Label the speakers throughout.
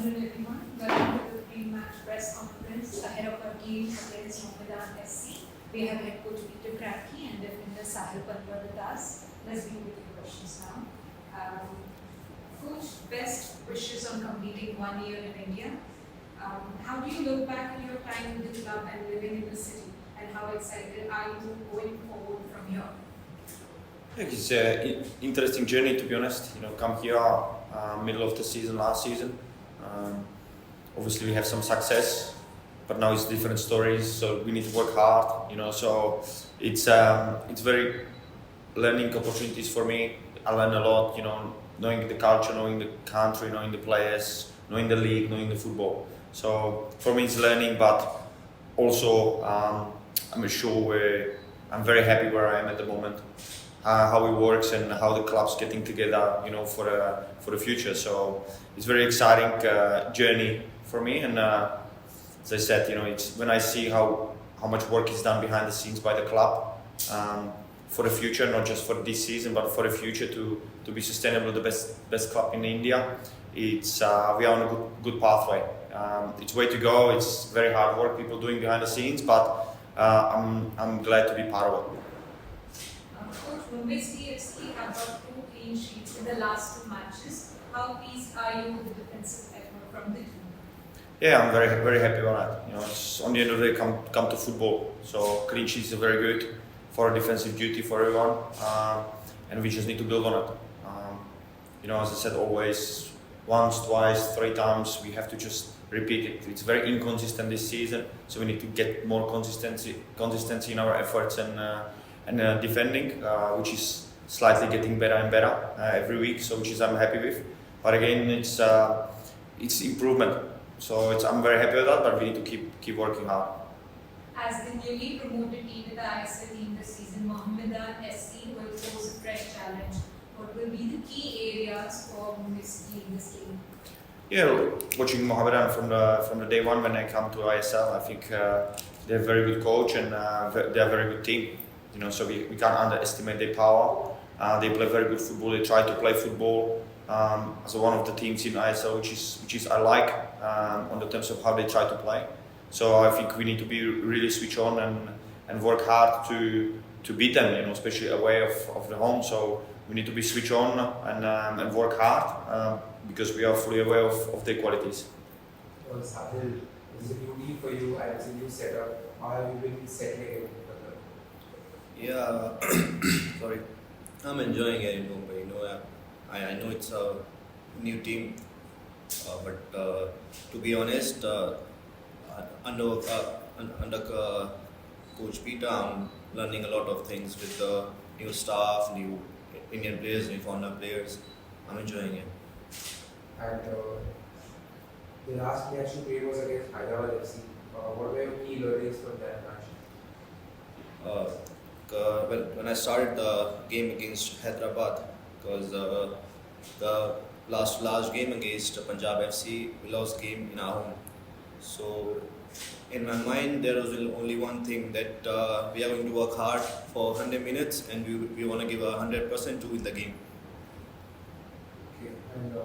Speaker 1: afternoon, everyone. Welcome to the pre-match press conference ahead of our game against Mohammedan SC. We have head coach Petr Kratky and defender Sahil Panwar with us. Let's begin with your questions now. Coach, best wishes on completing 1 year in India. How do you look back on your time in the club and living in the city? And how excited are you going forward from here?
Speaker 2: I think it's an interesting journey, to be honest. Come here middle of the season, last season. Obviously, we have some success, but now it's different stories. So we need to work hard. So it's very learning opportunities for me. I learn a lot. Knowing the culture, knowing the country, knowing the players, knowing the league, knowing the football. So for me, it's learning, but also I'm sure I'm very happy where I am at the moment. How it works and how the club's getting together, for the future. So it's very exciting journey for me. And as I said, it's when I see how much work is done behind the scenes by the club for the future, not just for this season, but for the future to be sustainable, the best club in India. It's we are on a good pathway. It's way to go. It's very hard work people doing behind the scenes, but I'm glad to be part of it.
Speaker 1: Coach, Mumbai SC have got 2 clean sheets in the last 2 matches. How pleased are you with the defensive effort from the team?
Speaker 2: Yeah, I'm very very happy about that. It's on the end of the day come to football. So clean sheets are very good for a defensive duty for everyone, and we just need to build on it. As I said, always once, twice, 3 times we have to just repeat it. It's very inconsistent this season, so we need to get more consistency in our efforts and defending, which is slightly getting better and better every week. So which is I'm happy with. But again, it's improvement. So I'm very happy with that, but we need to keep working hard.
Speaker 1: As the newly promoted team in the ISL team this season, Mohammedan SC will pose a fresh challenge. What will be the key areas for Mumbai SC in this game?
Speaker 2: Yeah, watching Mohammedan from the day one when I come to ISL, I think they're a very good coach and they're a very good team. So we can't underestimate their power. They play very good football. They try to play football as one of the teams in ISL, which is I like on the terms of how they try to play. So I think we need to be really switch on and work hard to beat them. Especially away of the home. So we need to be switch on and work hard because we are fully aware of their qualities.
Speaker 3: Sahil, this is a new team for you and it's a new setup. How have you been settling in?
Speaker 4: Yeah, sorry. I'm enjoying it, but I know it's a new team, but to be honest, under Coach Peter, I'm learning a lot of things with the new staff, new Indian players, new foreigner players. I'm enjoying it.
Speaker 3: And the last match you played was against Hyderabad FC. What were your key learnings from that match?
Speaker 4: When I started the game against Hyderabad, because the last game against Punjab FC, we lost game in our home. So in my mind, there was only one thing that we are going to work hard for 100 minutes and we want to give 100% to win the game.
Speaker 3: Okay, and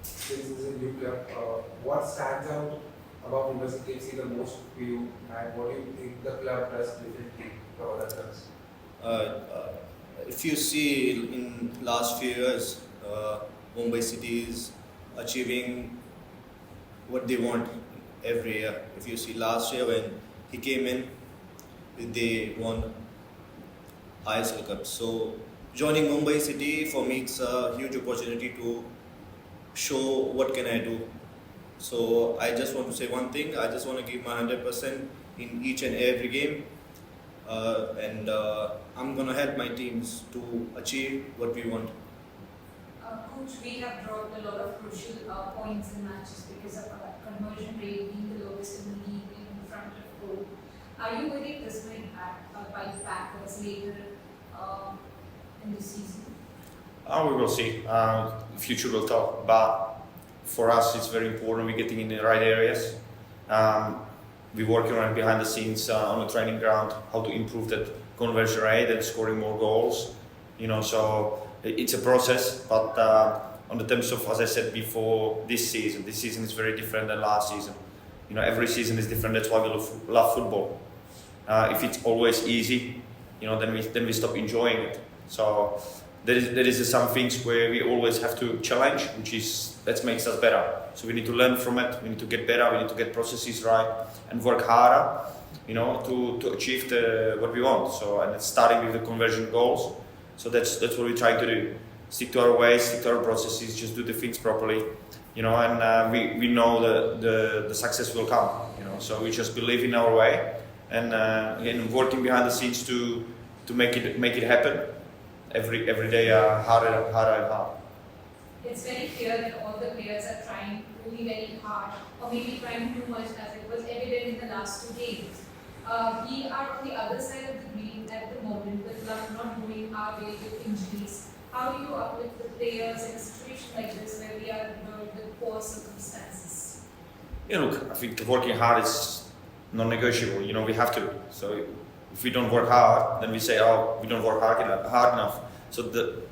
Speaker 3: since this is a new club, what stands out about Mumbai FC the most for you, and what do you think the club does differently from other clubs?
Speaker 4: If you see in last few years, Mumbai City is achieving what they want every year. If you see last year when he came in, they won ISL Cup. So joining Mumbai City for me it's a huge opportunity to show what can I do. So I just want to say one thing. I just want to give my 100% in each and every game, and I'm gonna help my teams to achieve what we want.
Speaker 1: Coach, we have dropped a lot of crucial points in matches because of our conversion rate being the lowest in the league, being in front of goal. Are you worried this may impact by backwards later in the season?
Speaker 2: We will see. The future will tell. But for us, it's very important we're getting in the right areas. We're working on behind the scenes on the training ground, how to improve that conversion rate and scoring more goals. So it's a process, but on the terms of, as I said before, this season. This season is very different than last season. You know, every season is different. That's why we love football. If it's always easy, you know, then we stop enjoying it. So there is some things where we always have to challenge, that makes us better. So we need to learn from it. We need to get better. We need to get processes right and work harder, you know, to achieve what we want. So, and it's starting with the conversion goals. So that's what we're trying to do. Stick to our ways, stick to our processes, just do the things properly, you know. And we know the success will come, you know. So we just believe in our way, and again, working behind the scenes to make it happen. Every day, harder and harder.
Speaker 1: It's very clear that all the players are trying really very hard, or maybe trying too much, as it was evident in the last 2 games. We are on the other side of the green at the moment, the club not going our way with injuries. How do you uplift the players in a situation like this where we are with poor circumstances?
Speaker 2: Yeah, look, I think working hard is non-negotiable. You know, we have to. So if we don't work hard, then we say, oh, we don't work hard enough. So the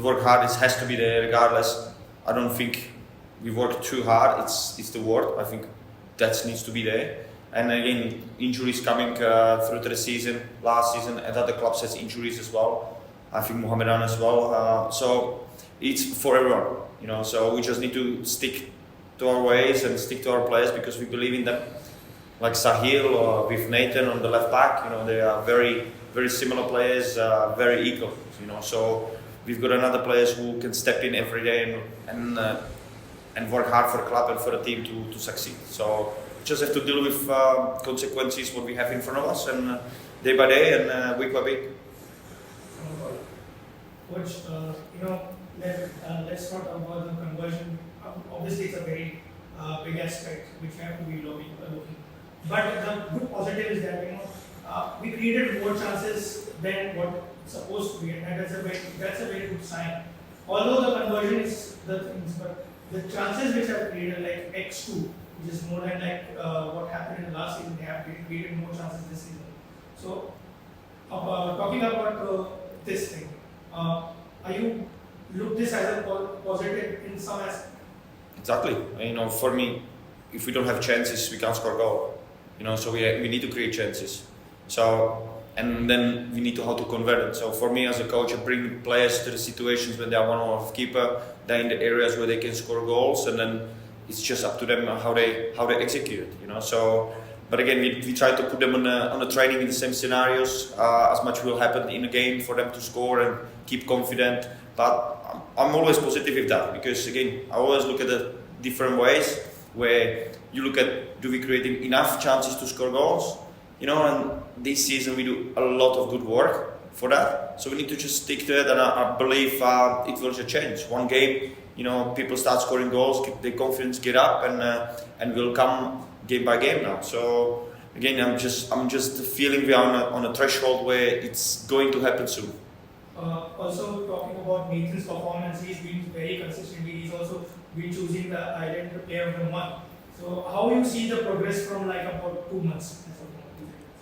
Speaker 2: work hard has to be there regardless. I don't think we work too hard. It's the word. I think that needs to be there. And again, injuries coming through the season. Last season, and other clubs has injuries as well. I think Mohammedan as well. So it's for everyone, you know. So we just need to stick to our ways and stick to our players because we believe in them. Like Sahil with Nathan on the left back, you know, they are very, very similar players, very equal, you know. So we've got another players who can step in every day and work hard for the club and for the team to succeed. So we just have to deal with consequences what we have in front of us, and day by day and week by week.
Speaker 5: Coach, you know, let's talk about the conversion. Obviously, it's a very big aspect which we have to be looking. But the good positive is that, you know, we created more chances than what it's supposed to be, and that's a very good sign. Although the conversion is the things, but the chances which are created, like X2, which is more than like what happened in the last season, they have created more chances this season. So, talking about this thing, are you look this as a positive in some aspect?
Speaker 2: Exactly. You know, for me, if we don't have chances, we can't score goal. You know, so we need to create chances. So, and then we need to how to convert it. So for me as a coach, I bring players to the situations when they are one-on-one keeper, they're in the areas where they can score goals, and then it's just up to them how they execute it. You know, so. But again, we try to put them on the training in the same scenarios. As much will happen in a game for them to score and keep confident. But I'm always positive with that because again, I always look at the different ways where you look at do we create enough chances to score goals, you know. And this season we do a lot of good work for that. So we need to just stick to it, and I believe it will just change. One game, you know, people start scoring goals, their confidence get up, and will come game by game now. So again, I'm just feeling we are on a threshold where it's going to happen soon.
Speaker 5: Also talking about Nathan's performance, he's been very consistent. He's also been choosing the Island Player of the Month. So how you see the progress from like about 2 months?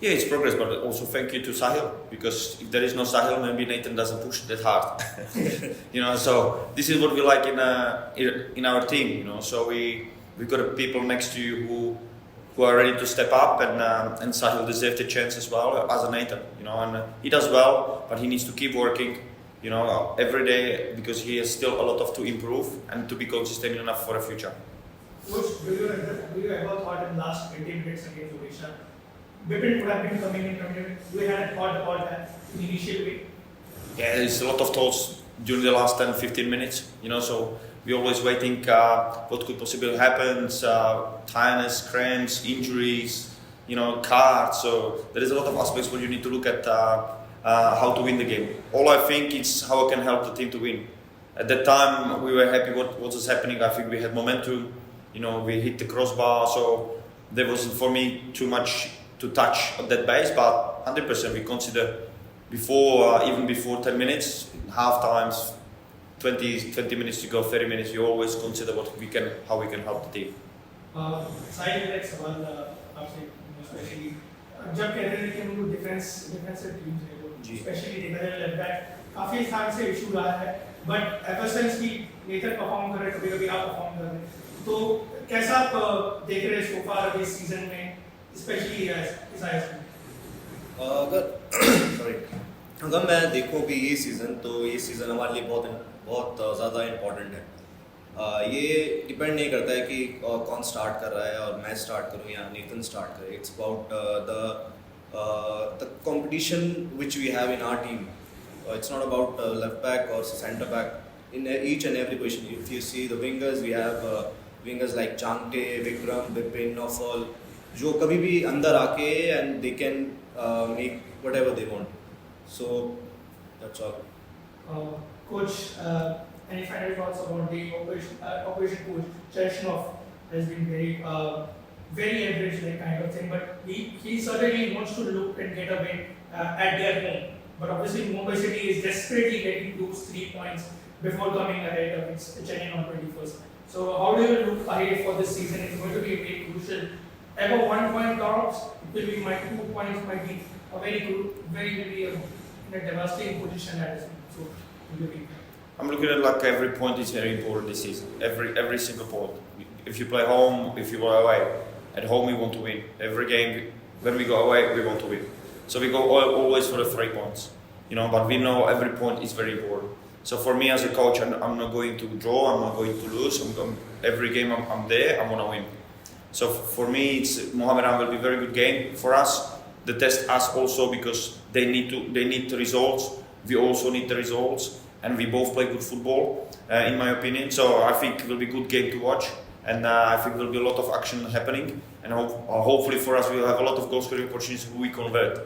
Speaker 2: Yeah, it's progress, but also thank you to Sahil, because if there is no Sahil, maybe Nathan doesn't push that hard. You know, so this is what we like in our team. You know, so we've got people next to you who are ready to step up, and Sahil deserves the chance as well as a Nathan. You know, and he does well, but he needs to keep working. You know, every day because he has still a lot to improve and to be consistent enough for the future.
Speaker 5: Coach, do you ever thought in the last 20 minutes against Odisha, Petr would have been coming in? Do you have thought about that initially?
Speaker 2: Yeah, there's a lot of thoughts during the last 10-15 minutes. You know, so we're always waiting what could possibly happen, tiredness, cramps, injuries, you know, cards. So there is a lot of aspects where you need to look at how to win the game. All I think is how I can help the team to win. At that time, we were happy what was happening. I think we had momentum. You know, we hit the crossbar, so there wasn't for me too much to touch at that base. But 100% we consider even before 10 minutes, half times, 20 minutes to go, 30 minutes. We always consider how we can help the team.
Speaker 5: Side में एक सवाल आपसे especially जब कहते हैं कि हम लोग defensive teams हैं, especially देखा जाए left back काफी स्थान से issue रहा है, but ever since we Nathan perform कर रहे हैं, कभी-कभी आप परफॉर्म कर रहे हैं, तो कैसा आप देख रहे हैं सो फार अभी सीजन में, स्पेशली इस आईएसएल में?
Speaker 4: अगर सॉरी अगर मैं देखूं कि ये सीज़न हमारे लिए बहुत ज़्यादा इम्पोर्टेंट है। ये डिपेंड नहीं करता है कि कौन स्टार्ट कर रहा है और मैं स्टार्ट करूं या नेथन स्टार्ट करे। It's about the competition which we have in our team. It's not about left back or center back. In each and every position, if you see the wingers, we have wingers like Changte, Vikram, Bipin, Nofal, जो कभी भी अंदर आके and they can make whatever they want. So that's all.
Speaker 5: Coach, any final thoughts about the operation coach? Chershunov has been very average like kind of thing, but he certainly wants to look and get a win at their home. But obviously Mumbai City is desperately getting those 3 points before coming ahead against Chennai on 21st. So how do you look ahead for this season? It's going to be very crucial. Ever 1 point drops, it will be 2 points might be a very in a devastating position at this point. So
Speaker 2: I'm looking at like every point is very important this season. Every single point. If you play home, if you go away. At home we want to win. Every game, when we go away, we want to win. So we go always for the 3 points, But we know every point is very important. So for me as a coach, I'm not going to draw. I'm not going to lose. Every game I'm there. I'm gonna win. So for me, Mohammedan will be a very good game for us. They test us also because they need the results. We also need the results, and we both play good football, in my opinion. So I think it will be a good game to watch. And I think there will be a lot of action happening, and hopefully for us we will have a lot of goal scoring opportunities who we convert.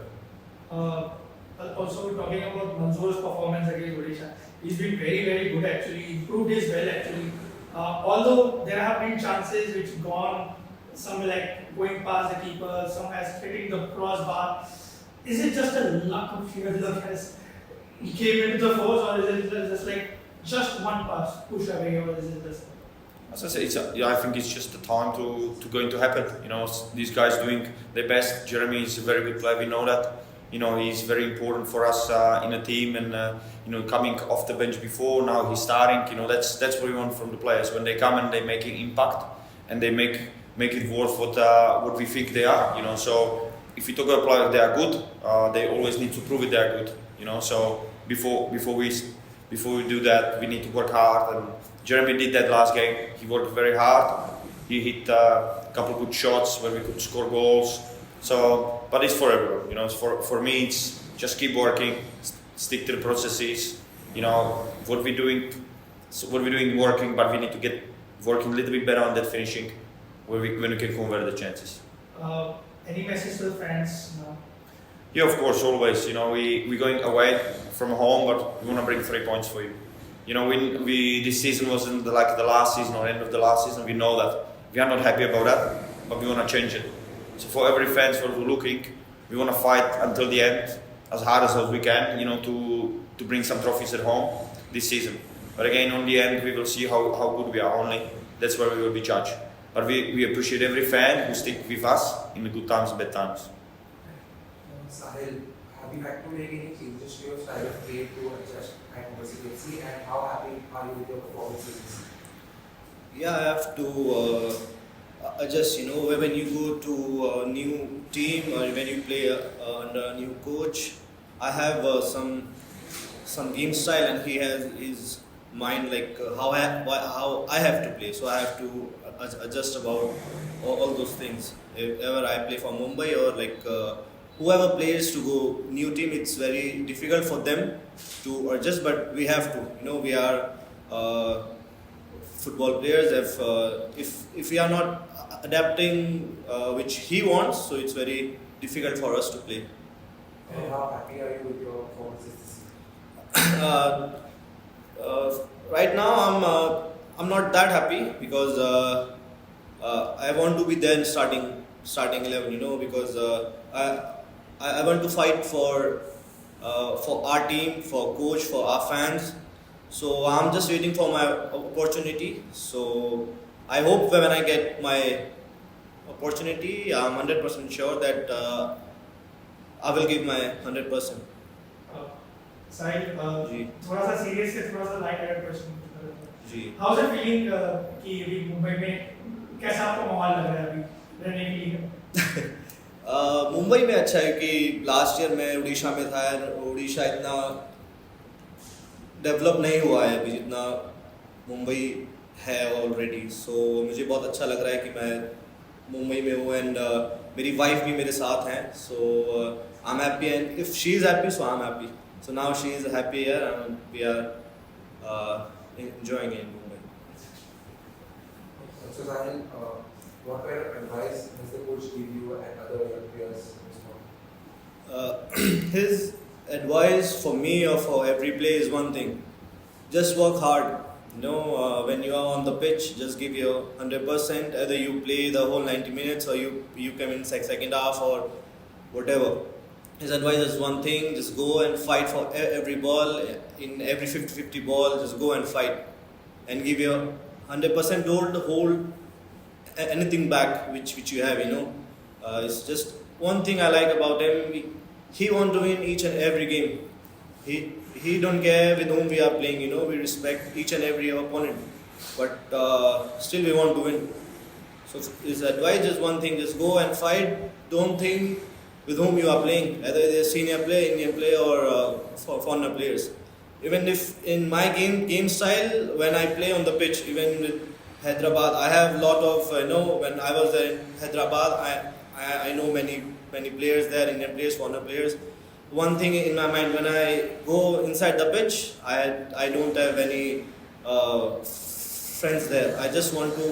Speaker 5: Also talking about Manzoor's performance against Odisha, he's been very good actually. He improved his well actually. Although there have been chances which gone, some like going past the keeper, some has hitting the crossbar. Is it just a luck of sheer luck as he came into the force, or is it just like just one pass push away, or is it just?
Speaker 2: As I say, I think it's just the time to going to happen. These guys doing their best. Jeremy is a very good player. We know that. He's very important for us in a team, and coming off the bench before, now he's starting. That's what we want from the players. When they come and they make an impact, and they make it worth what we think they are. So if you talk about players, they are good. They always need to prove it they are good. So before we do that, we need to work hard. And Jeremy did that last game. He worked very hard. He hit a couple of good shots where we could score goals. So, but it's for everyone. For me, it's just keep working, stick to the processes. What we're doing working, but we need to get working a little bit better on that finishing, when we can convert the chances.
Speaker 5: Any message to the fans now?
Speaker 2: Yeah, of course, always. We're going away from home, but we want to bring 3 points for you. This season wasn't like the last season or end of the last season. We know that. We are not happy about that, but we want to change it. So for every fans who are looking, we want to fight until the end, as hard as we can, to bring some trophies at home this season. But again, on the end, we will see how good we are only. That's where we will be judged. But we appreciate every fan who stick with us in the good times and bad times.
Speaker 3: Sahil, have you had to make any changes to your style of play to adjust at Mumbai FC, and how happy are you with your performances?
Speaker 4: Yeah, I have to adjust. When you go to a new team or when you play under a new coach, I have some game style, and he has his mind like how I have to play. So I have to adjust about all those things. If ever I play for Mumbai or whoever plays to go new team, it's very difficult for them to adjust, but we have to. We are football players. If we are not adapting which he wants, so it's very difficult for us to play.
Speaker 3: And how happy are you with your performances this season?
Speaker 4: Right now, I'm not that happy because I want to be there in starting 11. Because I want to fight for our team, for coach, for our fans. So I'm just waiting for my opportunity. So I hope when I get my opportunity, I'm 100% sure that I will give my 100%.
Speaker 5: साहिल थोड़ा सा serious है, थोड़ा सा light hearted question.
Speaker 4: जी
Speaker 5: how is feeling कि अभी मुंबई में कैसा आपको माहौल लग रहा है अभी रहने के लिए?
Speaker 4: मुंबई में अच्छा है कि लास्ट ईयर मैं उड़ीसा में था और उड़ीसा इतना डेवलप नहीं हुआ है अभी जितना मुंबई है ऑलरेडी. सो मुझे बहुत अच्छा लग रहा है कि मैं मुंबई में हूँ एंड मेरी वाइफ भी मेरे साथ हैं. So I am happy and if she is happy so I am happy. So now she is happy here and we are enjoying in Mumbai.
Speaker 3: So Sahil, what kind of advice does the coach give you and other young players?
Speaker 4: His advice for me or for every player is one thing: just work hard. When you are on the pitch, just give your 100%. Either you play the whole 90 minutes or you come in second half or whatever. His advice is one thing: just go and fight for every ball. In every 50-50 ball, just go and fight and give your 100%. Don't hold anything back which you have. It's just one thing I like about him. He want to win each and every game. He don't care with whom we are playing. We respect each and every opponent, but still we want to win. So his advice is one thing: just go and fight. Don't think with whom you are playing, either they're senior player, Indian player, or foreigner players. Even if in my game style, when I play on the pitch, even with Hyderabad, I have a lot of when I was in Hyderabad, I know many players there, Indian players, foreigner players. One thing in my mind, when I go inside the pitch, I don't have any friends there. I just want to,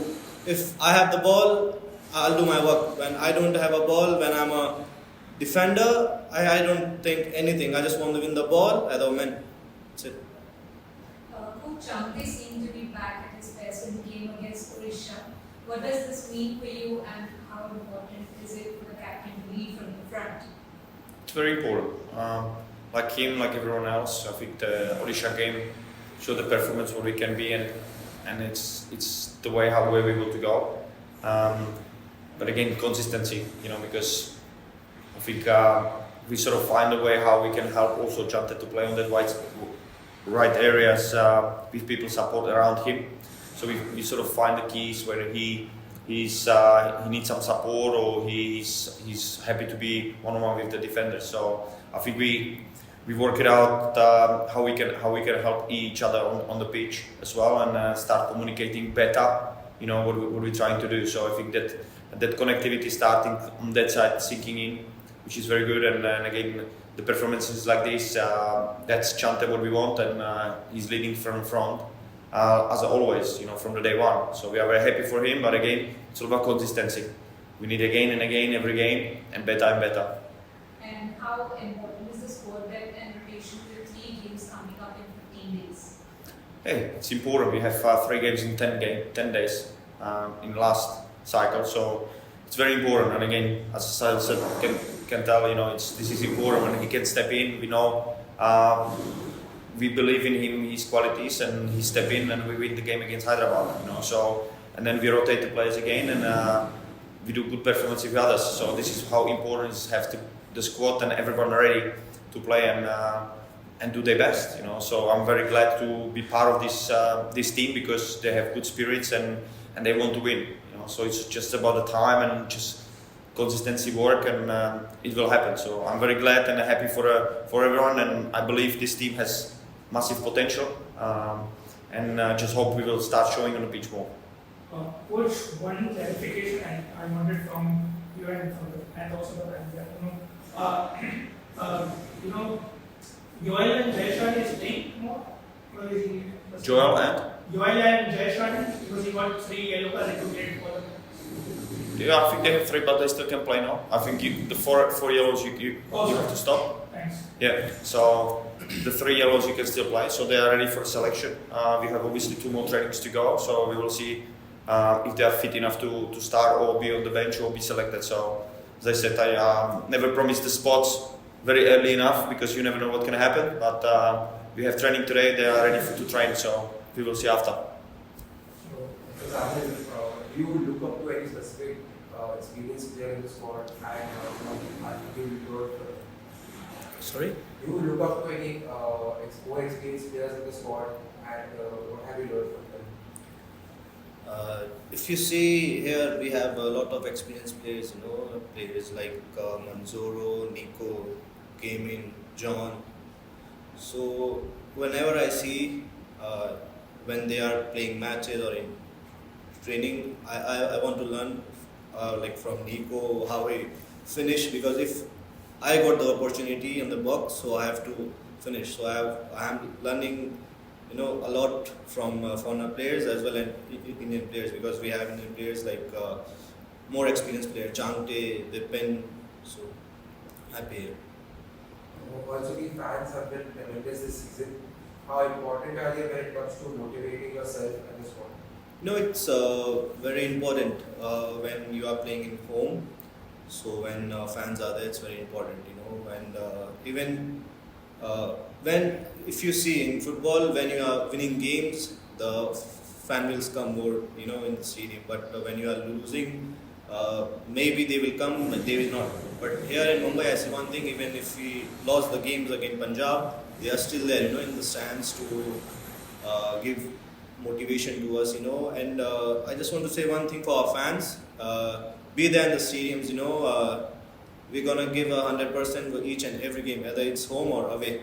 Speaker 4: if I have the ball, I'll do my work. When I don't have a ball, when I'm a defender, I don't think anything. I just want to win the ball as a man. That's it.
Speaker 1: Coach Chante seemed to be back at his best in the game against Odisha. What does this mean for you and how important is it for the captain to lead from the front?
Speaker 2: It's very important. Like him, like everyone else, I think the Odisha game showed the performance what we can be, and it's the way how we're able to go. But again, consistency, because I think we sort of find a way how we can help also Chante to play on that right areas with people support around him. So we sort of find the keys where he needs some support or he's happy to be one-on-one with the defenders. So I think we work it out how we can help each other on the pitch as well and start communicating better. What we're trying to do. So I think that connectivity starting on that side sinking in, which is very good. And again, the performances like this, that's Chante what we want, and he's leading from front as always, from the day one. So we are very happy for him. But again, it's all about consistency. We need again and again every game and better and better.
Speaker 1: And how important is the squad depth and rotation with 3 games coming up in 15 days?
Speaker 2: Hey, it's important. We have 3 games in 10 days in last cycle, so it's very important. And again, as Sahil said, can tell this is important when he can step in. We know we believe in him, his qualities, and he step in and we win the game against Hyderabad. So and then we rotate the players again and we do good performance with others. So this is how important is have the squad and everyone ready to play and do their best. So I'm very glad to be part of this team because they have good spirits and they want to win. So it's just about the time and just consistency work, and it will happen. So I'm very glad and happy for everyone, and I believe this team has massive potential, and just hope we will start showing on the pitch more.
Speaker 5: Coach, one clarification I wanted from you and also the fans. Joel and Jayashan is playing more? Or is he
Speaker 2: Joel and?
Speaker 5: Joel and Jayashan, because he got 3 yellow cards and 2 red for them.
Speaker 2: Yeah, I think they have 3, but they still can play now. I think the four yellows you have to stop.
Speaker 5: Thanks.
Speaker 2: Yeah, so the 3 yellows you can still play, so they are ready for selection. We have obviously 2 more trainings to go, so we will see if they are fit enough to start or be on the bench or be selected. So as I said, I never promised the spots very early enough because you never know what can happen. But we have training today; they are ready to train, so we will see after.
Speaker 3: So Sahil, do you look up to any specific experienced player in the squad and you look
Speaker 2: Sorry.
Speaker 3: Do you look up to any more experienced players in the squad and what have you learned from them?
Speaker 4: If you see here, we have a lot of experienced players. You know, players like Manzoro, Nico, came in, John. So whenever I see when they are playing matches or in training, I want to learn like from Nico how he finish, because if I got the opportunity in the box, so I have to finish. So I am learning, you know, a lot from foreigner players as well as Indian players, because we have Indian players like more experienced players, Changte, Dipin. So happy here.
Speaker 3: Also, the fans have been tremendous this season. How important are they when it comes to motivating yourself at this point?
Speaker 4: No, it's very important when you are playing in home. So when fans are there, it's very important, you know. And even when, if you see in football, when you are winning games, the fan will come more, you know, in the stadium. But when you are losing, maybe they will come, but they will not. But here in Mumbai, I see one thing: even if we lost the games against Punjab, they are still there, you know, in the stands to give motivation to us, you know. And I just want to say one thing for our fans: be there in the stadiums, you know. We're gonna give 100% for each and every game, whether it's home or away.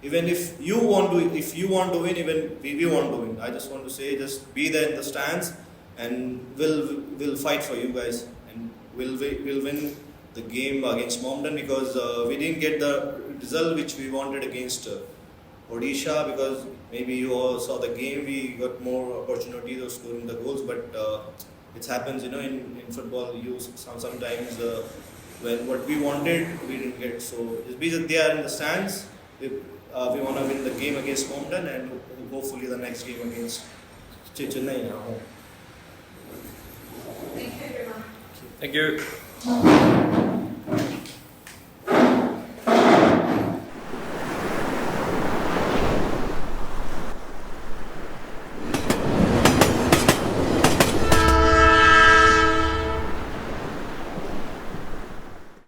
Speaker 4: Even if you want to win, even we want to win. I just want to say, just be there in the stands, and we'll fight for you guys, and we'll win the game against Mohammedan, because we didn't get the result which we wanted against Odisha, because maybe you all saw the game, we got more opportunities of scoring the goals, but it happens, you know, in football. You sometimes when what we wanted, we didn't get. So just be that they are in the stands. We want to win the game against Mohammedan, and hopefully the next game against Chennai at home.
Speaker 1: Thank you everyone.
Speaker 2: Thank you.